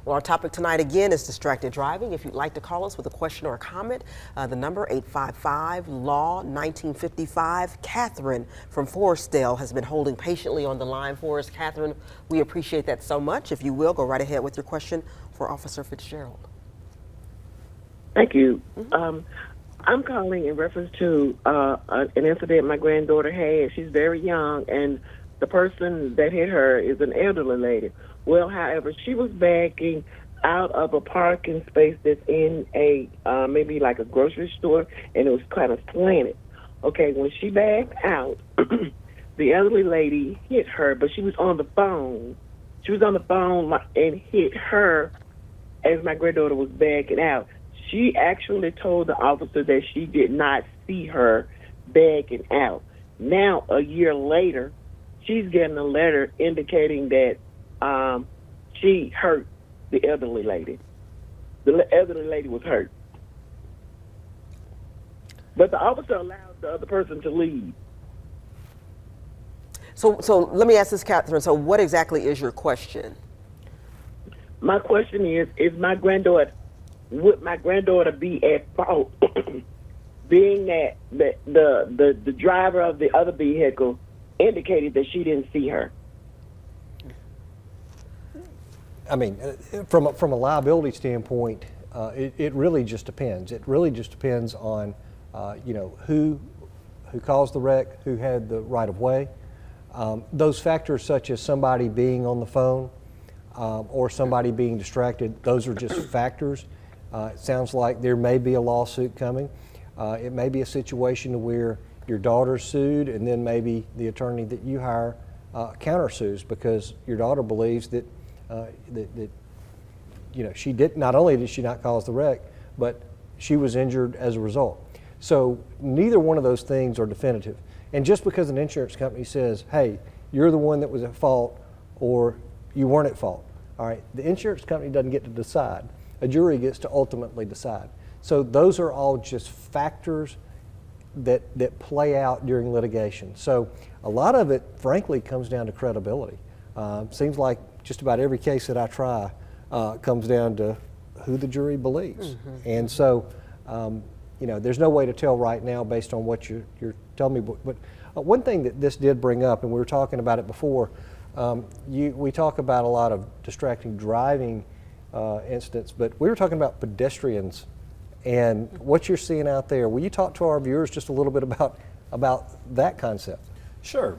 Well, our topic tonight again is distracted driving. If you'd like to call us with a question or a comment, the number 855-LAW-1955. Catherine from Forestdale has been holding patiently on the line for us. Catherine, we appreciate that so much. If you will, go right ahead with your question for Officer Fitzgerald. Thank you. I'm calling in reference to an incident my granddaughter had. She's very young, and the person that hit her is an elderly lady. Well, however, she was backing out of a parking space that's in a maybe like a grocery store, and it was kind of slanted. Okay, when she backed out, the elderly lady hit her, but she was on the phone. She was on the phone and hit her as my granddaughter was backing out. She actually told the officer that she did not see her backing out. Now, a year later, she's getting a letter indicating that she hurt the elderly lady. The elderly lady was hurt. But the officer allowed the other person to leave. So let me ask this, Catherine. So what exactly is your question? My question is would my granddaughter be at fault being that the driver of the other vehicle indicated that she didn't see her? I mean, from a liability standpoint, it really just depends. It really just depends on, who caused the wreck, who had the right of way. Those factors such as somebody being on the phone or somebody being distracted, those are just factors. It sounds like there may be a lawsuit coming. It may be a situation where your daughter's sued, and then maybe the attorney that you hire countersues because your daughter believes that she did, not only did she not cause the wreck, but she was injured as a result. So neither one of those things are definitive. And just because an insurance company says, hey, you're the one that was at fault or you weren't at fault, all right, the insurance company doesn't get to decide. A jury gets to ultimately decide. So those are all just factors that play out during litigation. So a lot of it, frankly, comes down to credibility. Seems like just about every case that I try comes down to who the jury believes. And so, there's no way to tell right now based on what you're telling me. But one thing that this did bring up, and we were talking about it before, we talk about a lot of distracting driving incidents, but we were talking about pedestrians and what you're seeing out there. Will you talk to our viewers just a little bit about that concept? Sure.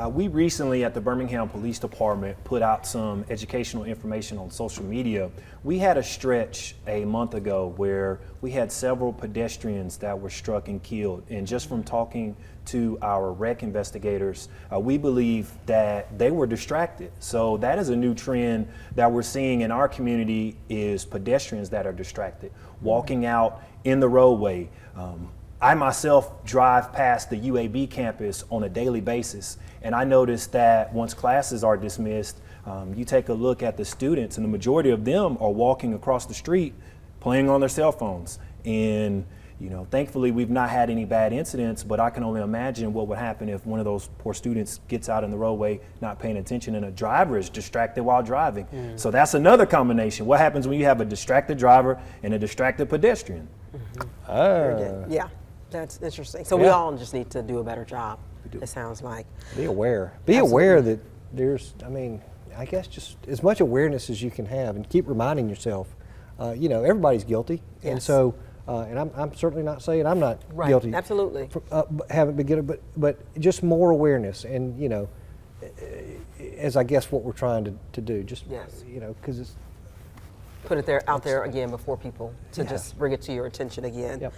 We recently at the Birmingham Police Department put out some educational information on social media. We had a stretch a month ago where we had several pedestrians that were struck and killed. And just from talking to our wreck investigators, we believe that they were distracted. So that is a new trend that we're seeing in our community is pedestrians that are distracted, walking out in the roadway. I myself drive past the UAB campus on a daily basis, and I noticed that once classes are dismissed, you take a look at the students, and the majority of them are walking across the street playing on their cell phones. And thankfully we've not had any bad incidents, but I can only imagine what would happen if one of those poor students gets out in the roadway not paying attention and a driver is distracted while driving. So that's another combination. What happens when you have a distracted driver and a distracted pedestrian? Yeah. That's interesting. So we all just need to do a better job, it sounds like. Be aware. Be aware that there's, I guess just as much awareness as you can have and keep reminding yourself, everybody's guilty. Yes. And so, and I'm certainly not saying I'm not guilty. Absolutely. Haven't been guilty, but just more awareness and, as I guess what we're trying to do, just, because it's. Put it out there again before people to just bring it to your attention again. Yep.